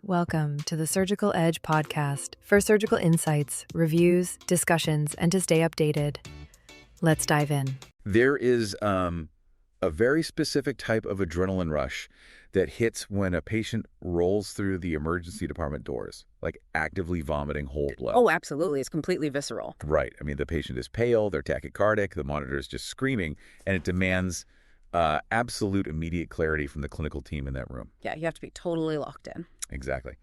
Welcome to the Surgical Edge podcast for surgical insights, reviews, discussions, and to stay updated. Let's dive in. There is a very specific type of adrenaline rush that hits when a patient rolls through the emergency department doors, like actively vomiting whole blood. Oh, absolutely. It's completely visceral. Right. I mean, the patient is pale, they're tachycardic, the monitor is just screaming, and it demands absolute immediate clarity from the clinical team in that room. Yeah, you have to be totally locked in. Exactly.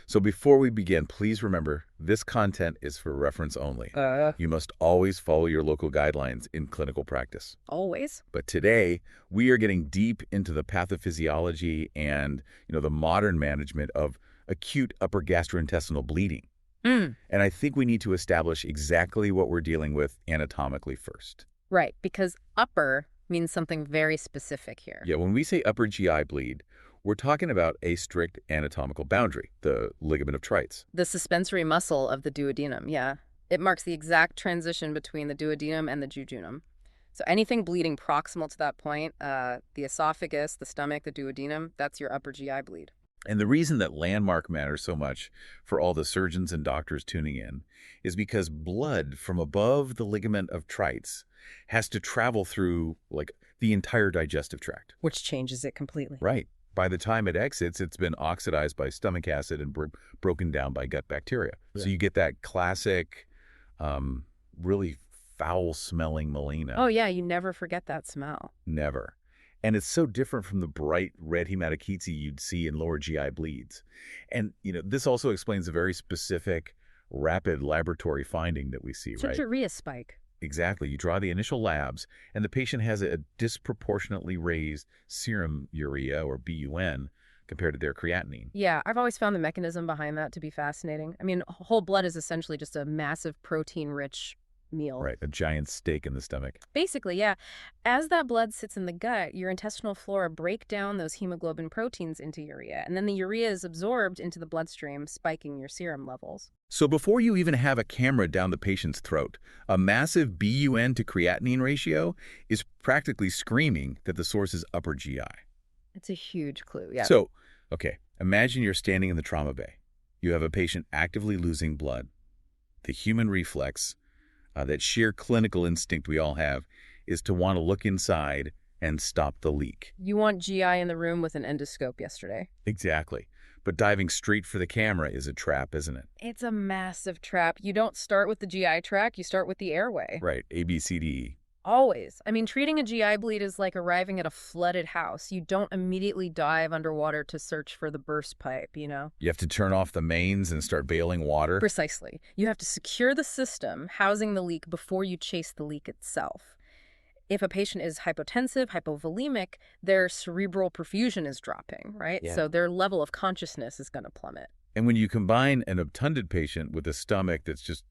So before we begin, please remember, this content is for reference only. You must always follow your local guidelines in clinical practice. Always. But today, we are getting deep into the pathophysiology and, the modern management of acute upper gastrointestinal bleeding. And I think we need to establish exactly what we're dealing with anatomically first. Right, because upper means something very specific here. Yeah, when we say upper GI bleed, we're talking about a strict anatomical boundary, the ligament of Treitz. The suspensory muscle of the duodenum, yeah. It marks the exact transition between the duodenum and the jejunum. So anything bleeding proximal to that point, the esophagus, the stomach, the duodenum, that's your upper GI bleed. And the reason that landmark matters so much for all the surgeons and doctors tuning in is because blood from above the ligament of Treitz has to travel through, the entire digestive tract. Which changes it completely. Right. By the time it exits, it's been oxidized by stomach acid and broken down by gut bacteria. Yeah. So you get that classic, really foul-smelling melena. Oh, yeah, you never forget that smell. Never. And it's so different from the bright red hematochrome you'd see in lower GI bleeds. And, this also explains a very specific, rapid laboratory finding that we see, right? It's a urea spike. Exactly. You draw the initial labs, and the patient has a disproportionately raised serum urea, or BUN, compared to their creatinine. Yeah, I've always found the mechanism behind that to be fascinating. I mean, whole blood is essentially just a massive protein-rich meal. Right, a giant steak in the stomach. Basically, yeah. As that blood sits in the gut, your intestinal flora break down those hemoglobin proteins into urea, and then the urea is absorbed into the bloodstream, spiking your serum levels. So before you even have a camera down the patient's throat, a massive BUN to creatinine ratio is practically screaming that the source is upper GI. It's a huge clue, yeah. So, okay, imagine you're standing in the trauma bay. You have a patient actively losing blood. The human reflex, that sheer clinical instinct we all have, is to want to look inside and stop the leak. You want GI in the room with an endoscope yesterday. Exactly. But diving straight for the camera is a trap, isn't it? It's a massive trap. You don't start with the GI tract, you start with the airway. Right, A, B, C, D, E. Always. I mean, treating a GI bleed is like arriving at a flooded house. You don't immediately dive underwater to search for the burst pipe, You have to turn off the mains and start bailing water. Precisely. You have to secure the system housing the leak before you chase the leak itself. If a patient is hypotensive, hypovolemic, their cerebral perfusion is dropping, right? Yeah. So their level of consciousness is going to plummet. And when you combine an obtunded patient with a stomach that's just,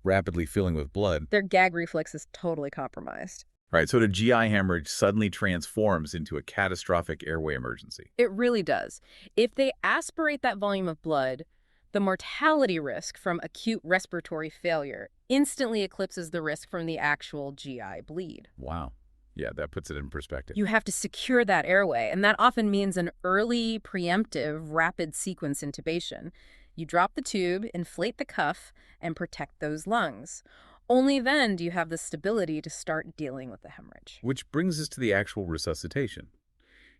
rapidly filling with blood, their gag reflex is totally compromised. Right, so the GI hemorrhage suddenly transforms into a catastrophic airway emergency. It really does. If they aspirate that volume of blood, the mortality risk from acute respiratory failure instantly eclipses the risk from the actual GI bleed. Wow. Yeah, that puts it in perspective. You have to secure that airway, and that often means an early, preemptive, rapid sequence intubation. You drop the tube, inflate the cuff, and protect those lungs. Only then do you have the stability to start dealing with the hemorrhage. Which brings us to the actual resuscitation.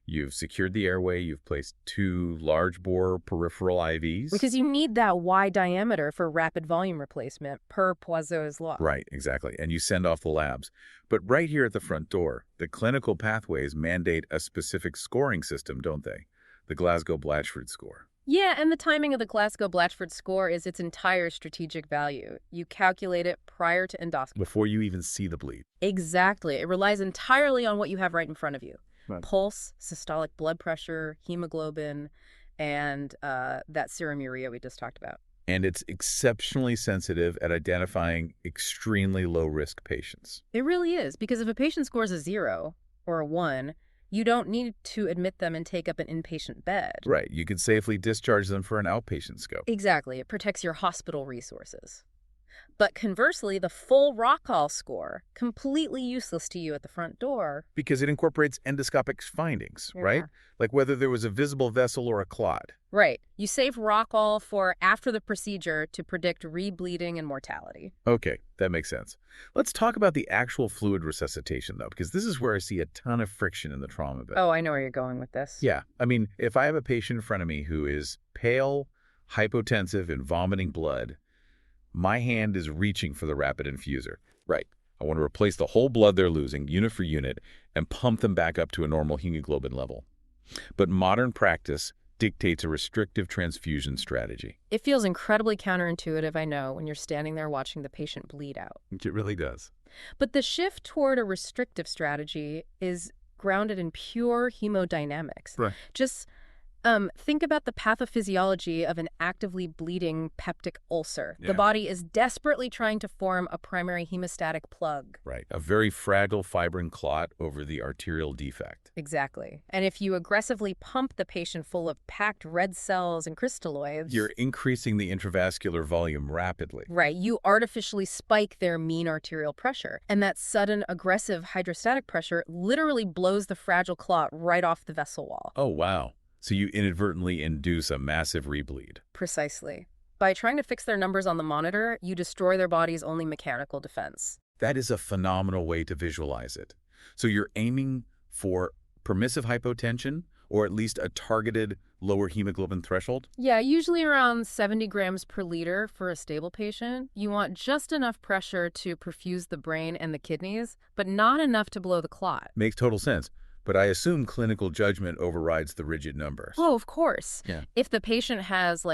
You've secured the airway, you've placed 2 large-bore peripheral IVs. Because you need that wide diameter for rapid volume replacement per Poiseuille's law. Right, exactly. And you send off the labs. But right here at the front door, the clinical pathways mandate a specific scoring system, don't they? The Glasgow-Blatchford score. Yeah, and the timing of the Glasgow-Blatchford score is its entire strategic value. You calculate it prior to endoscopy. Before you even see the bleed. Exactly. It relies entirely on what you have right in front of you. Right. Pulse, systolic blood pressure, hemoglobin, and that serum urea we just talked about. And it's exceptionally sensitive at identifying extremely low-risk patients. It really is, because if a patient scores a 0 or a 1, you don't need to admit them and take up an inpatient bed. Right. You could safely discharge them for an outpatient scope. Exactly. It protects your hospital resources. But conversely, the full Rockall score, completely useless to you at the front door. Because it incorporates endoscopic findings, Yeah. right? Like whether there was a visible vessel or a clot. Right. You save Rockall for after the procedure to predict rebleeding and mortality. Okay, that makes sense. Let's talk about the actual fluid resuscitation, though, because this is where I see a ton of friction in the trauma bed. Oh, I know where you're going with this. Yeah, I mean, if I have a patient in front of me who is pale, hypotensive, and vomiting blood, my hand is reaching for the rapid infuser. Right. I want to replace the whole blood they're losing, unit for unit, and pump them back up to a normal hemoglobin level. But modern practice dictates a restrictive transfusion strategy. It feels incredibly counterintuitive, I know, when you're standing there watching the patient bleed out. It really does. But the shift toward a restrictive strategy is grounded in pure hemodynamics. Right. Just think about the pathophysiology of an actively bleeding peptic ulcer. Yeah. The body is desperately trying to form a primary hemostatic plug. Right. A very fragile fibrin clot over the arterial defect. Exactly. And if you aggressively pump the patient full of packed red cells and crystalloids... You're increasing the intravascular volume rapidly. Right. You artificially spike their mean arterial pressure. And that sudden aggressive hydrostatic pressure literally blows the fragile clot right off the vessel wall. Oh, wow. So you inadvertently induce a massive rebleed. Precisely. By trying to fix their numbers on the monitor, you destroy their body's only mechanical defense. That is a phenomenal way to visualize it. So you're aiming for permissive hypotension, or at least a targeted lower hemoglobin threshold? Yeah, usually around 70 grams per liter for a stable patient. You want just enough pressure to perfuse the brain and the kidneys, but not enough to blow the clot. Makes total sense. But I assume clinical judgment overrides the rigid numbers. Oh, of course. Yeah. If the patient has,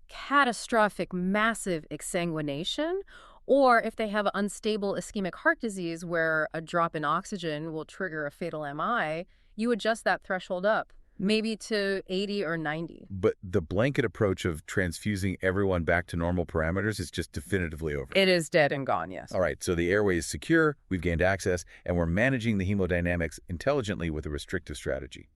catastrophic massive exsanguination, or if they have unstable ischemic heart disease where a drop in oxygen will trigger a fatal MI, you adjust that threshold up, maybe to 80 or 90. But the blanket approach of transfusing everyone back to normal parameters is just definitively over. It is dead and gone, yes. All right, so the airway is secure, we've gained access, and we're managing the hemodynamics intelligently with a restrictive strategy.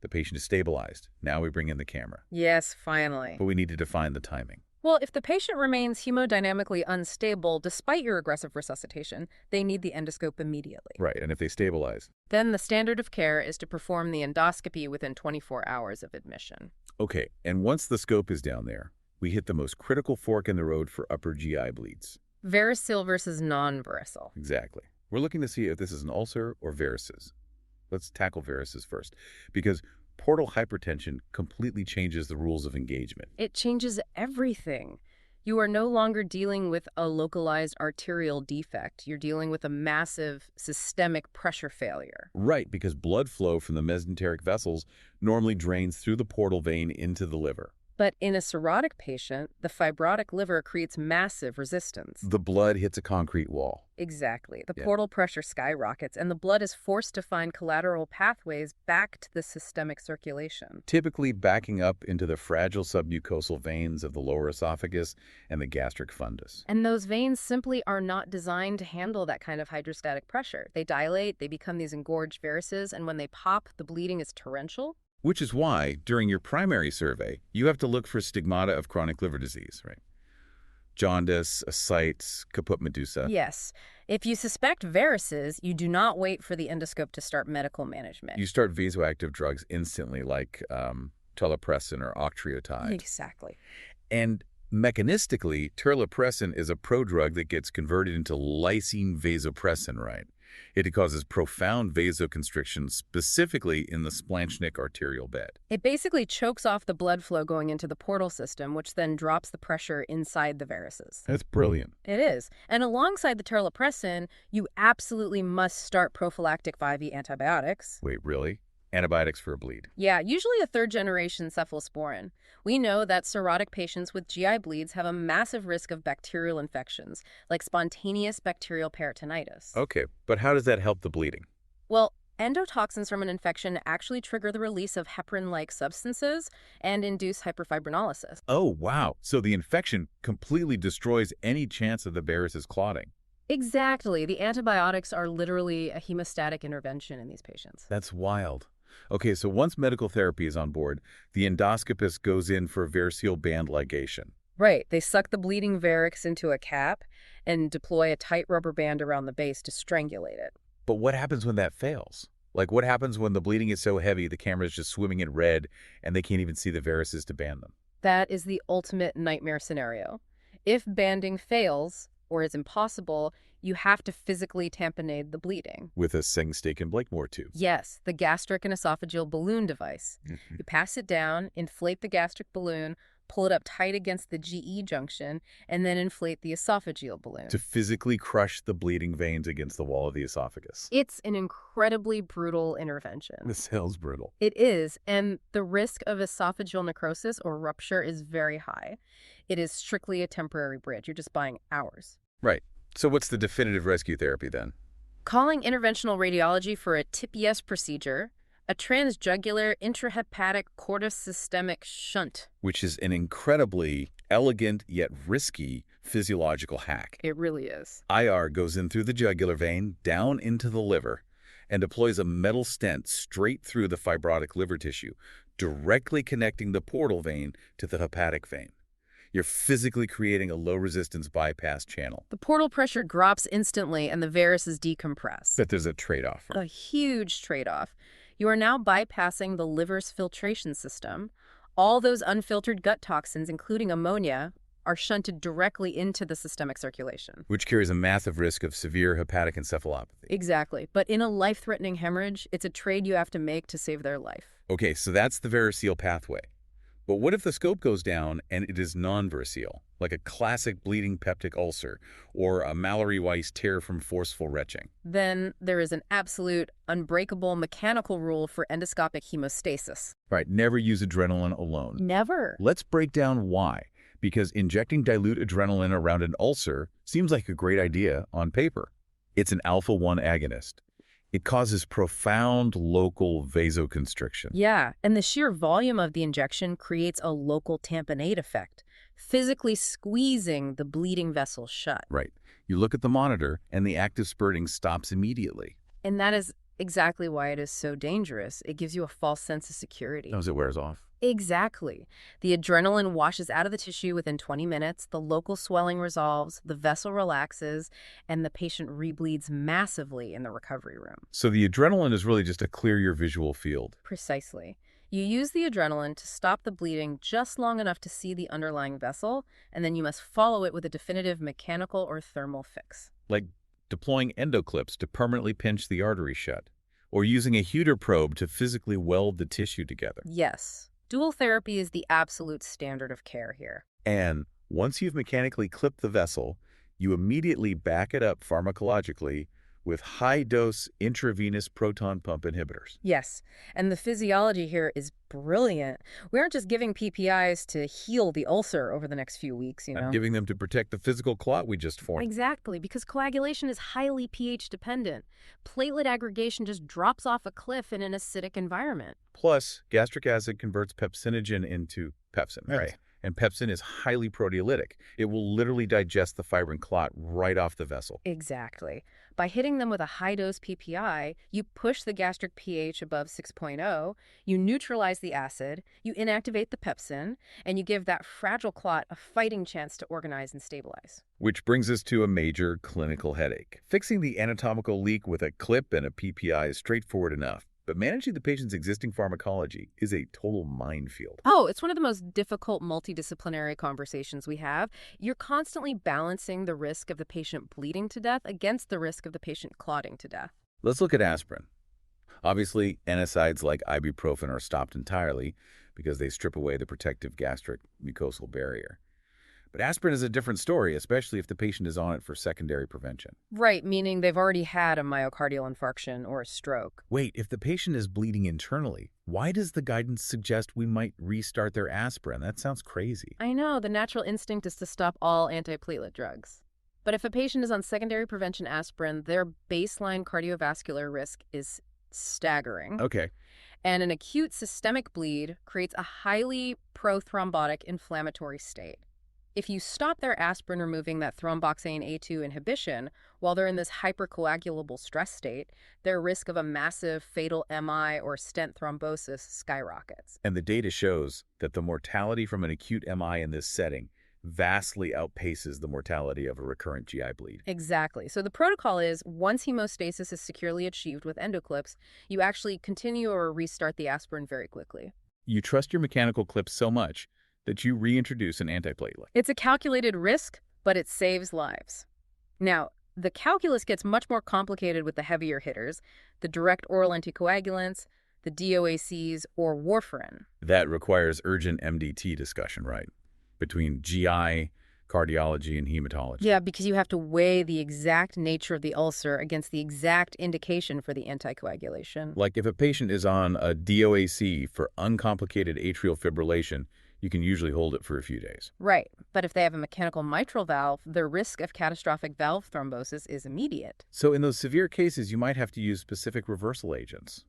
The patient is stabilized. Now we bring in the camera. Yes, finally. But we need to define the timing. Well, if the patient remains hemodynamically unstable despite your aggressive resuscitation, they need the endoscope immediately. Right, and if they stabilize? Then the standard of care is to perform the endoscopy within 24 hours of admission. Okay, and once the scope is down there, we hit the most critical fork in the road for upper GI bleeds. Varicose versus non-varicose. Exactly. We're looking to see if this is an ulcer or varices. Let's tackle varices first, because portal hypertension completely changes the rules of engagement. It changes everything. You are no longer dealing with a localized arterial defect. You're dealing with a massive systemic pressure failure. Right, because blood flow from the mesenteric vessels normally drains through the portal vein into the liver. But in a cirrhotic patient, the fibrotic liver creates massive resistance. The blood hits a concrete wall. Exactly. The portal pressure skyrockets, and the blood is forced to find collateral pathways back to the systemic circulation. Typically backing up into the fragile submucosal veins of the lower esophagus and the gastric fundus. And those veins simply are not designed to handle that kind of hydrostatic pressure. They dilate, they become these engorged varices, and when they pop, the bleeding is torrential. Which is why, during your primary survey, you have to look for stigmata of chronic liver disease, right? Jaundice, ascites, caput medusa. Yes. If you suspect varices, you do not wait for the endoscope to start medical management. You start vasoactive drugs instantly, like terlipressin or octreotide. Exactly. And mechanistically, terlipressin is a prodrug that gets converted into lysine vasopressin, right? It causes profound vasoconstriction, specifically in the splanchnic arterial bed. It basically chokes off the blood flow going into the portal system, which then drops the pressure inside the varices. That's brilliant. It is. And alongside the terlipressin, you absolutely must start prophylactic 5e antibiotics. Wait, really? Antibiotics for a bleed? Yeah, usually a third-generation cephalosporin. We know that cirrhotic patients with GI bleeds have a massive risk of bacterial infections, like spontaneous bacterial peritonitis. Okay, but how does that help the bleeding? Well, endotoxins from an infection actually trigger the release of heparin-like substances and induce hyperfibrinolysis. Oh, wow. So the infection completely destroys any chance of the varices clotting. Exactly. The antibiotics are literally a hemostatic intervention in these patients. That's wild. Okay, so once medical therapy is on board, the endoscopist goes in for variceal band ligation. Right. They suck the bleeding varix into a cap and deploy a tight rubber band around the base to strangulate it. But what happens when that fails? Like, what happens when the bleeding is so heavy the camera's just swimming in red and they can't even see the varices to band them? That is the ultimate nightmare scenario. If banding fails, or is impossible, you have to physically tamponade the bleeding. With a Sing, Steak, and Blakemore tube. Yes, the gastric and esophageal balloon device. You pass it down, inflate the gastric balloon, pull it up tight against the GE junction, and then inflate the esophageal balloon. To physically crush the bleeding veins against the wall of the esophagus. It's an incredibly brutal intervention. This sounds brutal. It is, and the risk of esophageal necrosis or rupture is very high. It is strictly a temporary bridge. You're just buying hours. Right. So what's the definitive rescue therapy then? Calling interventional radiology for a TPS procedure, a transjugular intrahepatic cortisystemic shunt. Which is an incredibly elegant yet risky physiological hack. It really is. IR goes in through the jugular vein, down into the liver, and deploys a metal stent straight through the fibrotic liver tissue, directly connecting the portal vein to the hepatic vein. You're physically creating a low-resistance bypass channel. The portal pressure drops instantly and the varices decompress. But there's a trade-off. A huge trade-off. You are now bypassing the liver's filtration system. All those unfiltered gut toxins, including ammonia, are shunted directly into the systemic circulation. Which carries a massive risk of severe hepatic encephalopathy. Exactly. But in a life-threatening hemorrhage, it's a trade you have to make to save their life. Okay, so that's the variceal pathway. But what if the scope goes down and it is non-variceal, like a classic bleeding peptic ulcer or a Mallory-Weiss tear from forceful retching? Then there is an absolute, unbreakable mechanical rule for endoscopic hemostasis. Right, never use adrenaline alone. Never. Let's break down why. Because injecting dilute adrenaline around an ulcer seems like a great idea on paper. It's an alpha-1 agonist. It causes profound local vasoconstriction. Yeah, and the sheer volume of the injection creates a local tamponade effect, physically squeezing the bleeding vessel shut. Right. You look at the monitor, and the active spurting stops immediately. And that is exactly why it is so dangerous. It gives you a false sense of security. As it wears off. Exactly. The adrenaline washes out of the tissue within 20 minutes, the local swelling resolves, the vessel relaxes, and the patient rebleeds massively in the recovery room. So the adrenaline is really just to clear your visual field. Precisely. You use the adrenaline to stop the bleeding just long enough to see the underlying vessel, and then you must follow it with a definitive mechanical or thermal fix. Like deploying endoclips to permanently pinch the artery shut, or using a Huter probe to physically weld the tissue together. Yes. Dual therapy is the absolute standard of care here. And once you've mechanically clipped the vessel, you immediately back it up pharmacologically with high-dose intravenous proton pump inhibitors. Yes, and the physiology here is brilliant. We aren't just giving PPIs to heal the ulcer over the next few weeks, you know. I'm giving them to protect the physical clot we just formed. Exactly, because coagulation is highly pH dependent. Platelet aggregation just drops off a cliff in an acidic environment. Plus, gastric acid converts pepsinogen into pepsin, right? And pepsin is highly proteolytic. It will literally digest the fibrin clot right off the vessel. Exactly. By hitting them with a high-dose PPI, you push the gastric pH above 6.0, you neutralize the acid, you inactivate the pepsin, and you give that fragile clot a fighting chance to organize and stabilize. Which brings us to a major clinical headache. Fixing the anatomical leak with a clip and a PPI is straightforward enough. But managing the patient's existing pharmacology is a total minefield. Oh, it's one of the most difficult multidisciplinary conversations we have. You're constantly balancing the risk of the patient bleeding to death against the risk of the patient clotting to death. Let's look at aspirin. Obviously, NSAIDs like ibuprofen are stopped entirely because they strip away the protective gastric mucosal barrier. But aspirin is a different story, especially if the patient is on it for secondary prevention. Right, meaning they've already had a myocardial infarction or a stroke. Wait, if the patient is bleeding internally, why does the guidance suggest we might restart their aspirin? That sounds crazy. I know, the natural instinct is to stop all antiplatelet drugs. But if a patient is on secondary prevention aspirin, their baseline cardiovascular risk is staggering. Okay. And an acute systemic bleed creates a highly prothrombotic inflammatory state. If you stop their aspirin removing that thromboxane A2 inhibition while they're in this hypercoagulable stress state, their risk of a massive fatal MI or stent thrombosis skyrockets. And the data shows that the mortality from an acute MI in this setting vastly outpaces the mortality of a recurrent GI bleed. Exactly. So the protocol is, once hemostasis is securely achieved with endoclips, you actually continue or restart the aspirin very quickly. You trust your mechanical clips so much that you reintroduce an antiplatelet. It's a calculated risk, but it saves lives. Now, the calculus gets much more complicated with the heavier hitters, the direct oral anticoagulants, the DOACs, or warfarin. That requires urgent MDT discussion, right? Between GI, cardiology, and hematology. Yeah, because you have to weigh the exact nature of the ulcer against the exact indication for the anticoagulation. Like if a patient is on a DOAC for uncomplicated atrial fibrillation, you can usually hold it for a few days. Right, but if they have a mechanical mitral valve, the risk of catastrophic valve thrombosis is immediate. So in those severe cases, you might have to use specific reversal agents,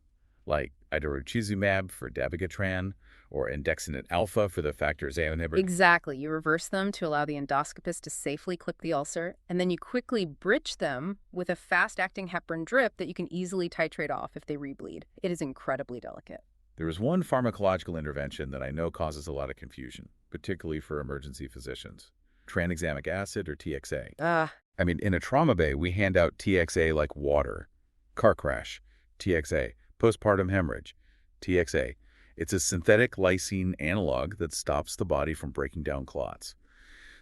like idarucizumab for dabigatran or andexanet alpha for the factor A inhibitor. Exactly. You reverse them to allow the endoscopist to safely clip the ulcer, and then you quickly bridge them with a fast-acting heparin drip that you can easily titrate off if they rebleed. It is incredibly delicate. There is one pharmacological intervention that I know causes a lot of confusion, particularly for emergency physicians. Tranexamic acid, or TXA. I mean, in a trauma bay, we hand out TXA like water. Car crash, TXA. Postpartum hemorrhage, TXA. It's a synthetic lysine analog that stops the body from breaking down clots.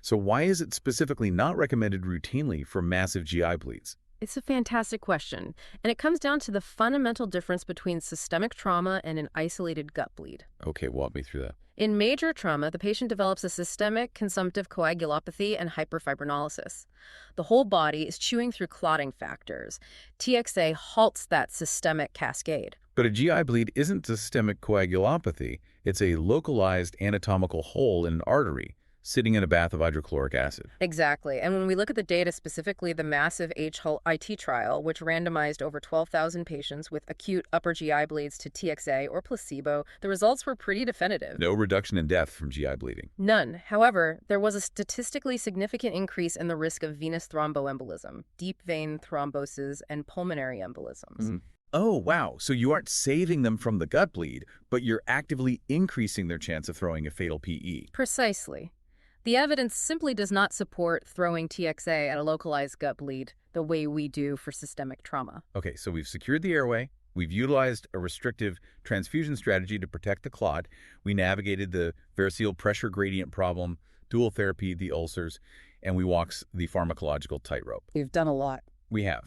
So why is it specifically not recommended routinely for massive GI bleeds? It's a fantastic question, and it comes down to the fundamental difference between systemic trauma and an isolated gut bleed. Okay, walk me through that. In major trauma, the patient develops a systemic consumptive coagulopathy and hyperfibrinolysis. The whole body is chewing through clotting factors. TXA halts that systemic cascade. But a GI bleed isn't systemic coagulopathy. It's a localized anatomical hole in an artery sitting in a bath of hydrochloric acid. Exactly. And when we look at the data, specifically the massive HUL-IT trial, which randomized over 12,000 patients with acute upper GI bleeds to TXA or placebo, the results were pretty definitive. No reduction in death from GI bleeding. None. However, there was a statistically significant increase in the risk of venous thromboembolism, deep vein thrombosis, and pulmonary embolisms. Oh, wow. So you aren't saving them from the gut bleed, but you're actively increasing their chance of throwing a fatal PE. Precisely. The evidence simply does not support throwing TXA at a localized gut bleed the way we do for systemic trauma. Okay, so we've secured the airway. We've utilized a restrictive transfusion strategy to protect the clot. We navigated the variceal pressure gradient problem, dual therapy, the ulcers, and we walked the pharmacological tightrope. We've done a lot. We have.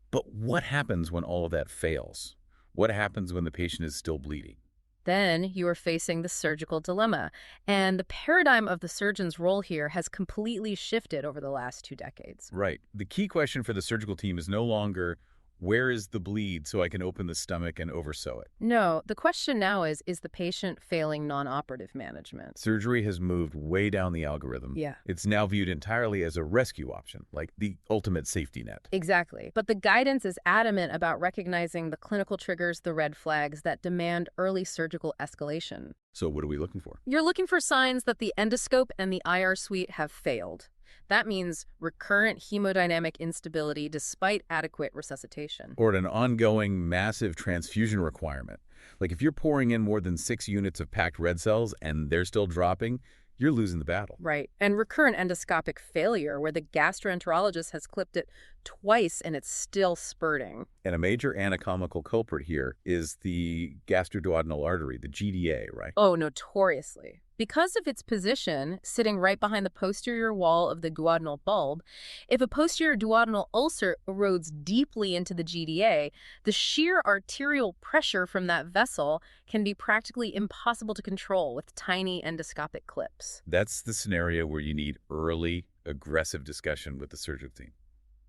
But what happens when all of that fails? What happens when the patient is still bleeding? Then you are facing the surgical dilemma. And the paradigm of the surgeon's role here has completely shifted over the last 2 decades. Right. The key question for the surgical team is no longer, where is the bleed so I can open the stomach and oversew it? No, the question now is the patient failing non-operative management? Surgery has moved way down the algorithm. Yeah. It's now viewed entirely as a rescue option, like the ultimate safety net. Exactly. But the guidance is adamant about recognizing the clinical triggers, the red flags that demand early surgical escalation. So what are we looking for? You're looking for signs that the endoscope and the IR suite have failed. That means recurrent hemodynamic instability despite adequate resuscitation. Or an ongoing massive transfusion requirement. Like if you're pouring in more than 6 units of packed red cells and they're still dropping, you're losing the battle. Right. And recurrent endoscopic failure, where the gastroenterologist has clipped it twice and it's still spurting. And a major anatomical culprit here is the gastroduodenal artery, the GDA, right? Oh, notoriously. Because of its position, sitting right behind the posterior wall of the duodenal bulb, if a posterior duodenal ulcer erodes deeply into the GDA, the sheer arterial pressure from that vessel can be practically impossible to control with tiny endoscopic clips. That's the scenario where you need early, aggressive discussion with the surgical team.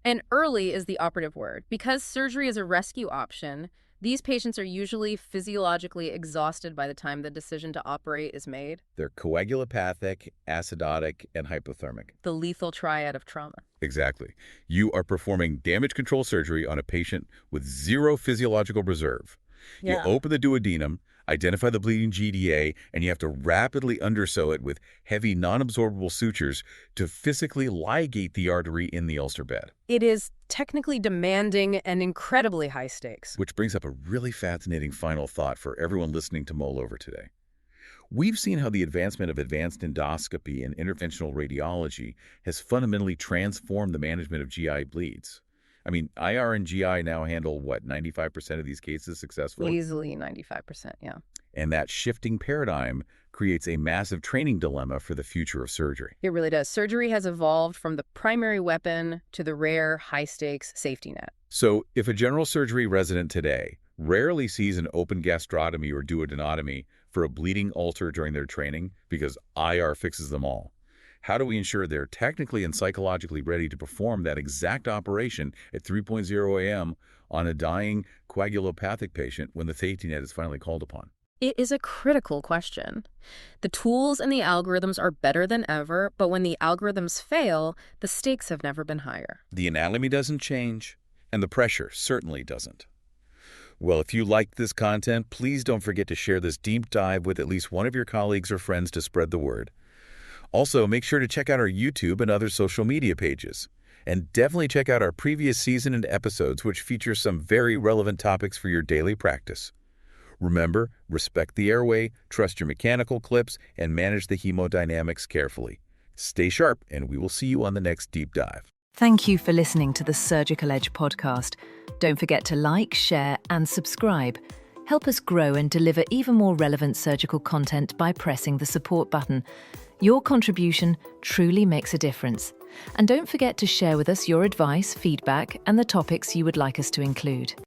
And early is the operative word. Because surgery is a rescue option, these patients are usually physiologically exhausted by the time the decision to operate is made. They're coagulopathic, acidotic, and hypothermic. The lethal triad of trauma. Exactly. You are performing damage control surgery on a patient with zero physiological reserve. Yeah. You open the duodenum, identify the bleeding GDA, and you have to rapidly undersew it with heavy non-absorbable sutures to physically ligate the artery in the ulcer bed. It is technically demanding and incredibly high stakes. Which brings up a really fascinating final thought for everyone listening to Mull Over today. We've seen how the advancement of advanced endoscopy and interventional radiology has fundamentally transformed the management of GI bleeds. I mean, IR and GI now handle, what, 95% of these cases successfully? Easily 95%, yeah. And that shifting paradigm creates a massive training dilemma for the future of surgery. It really does. Surgery has evolved from the primary weapon to the rare, high-stakes safety net. So if a general surgery resident today rarely sees an open gastrotomy or duodenotomy for a bleeding ulcer during their training because IR fixes them all, how do we ensure they're technically and psychologically ready to perform that exact operation at 3:00 a.m. on a dying coagulopathic patient when the safety net is finally called upon? It is a critical question. The tools and the algorithms are better than ever, but when the algorithms fail, the stakes have never been higher. The anatomy doesn't change, and the pressure certainly doesn't. Well, if you liked this content, please don't forget to share this deep dive with at least one of your colleagues or friends to spread the word. Also, make sure to check out our YouTube and other social media pages. And definitely check out our previous season and episodes, which feature some very relevant topics for your daily practice. Remember, respect the airway, trust your mechanical clips, and manage the hemodynamics carefully. Stay sharp, and we will see you on the next deep dive. Thank you for listening to the Surgical Edge podcast. Don't forget to like, share, and subscribe. Help us grow and deliver even more relevant surgical content by pressing the support button. Your contribution truly makes a difference. And don't forget to share with us your advice, feedback, and the topics you would like us to include.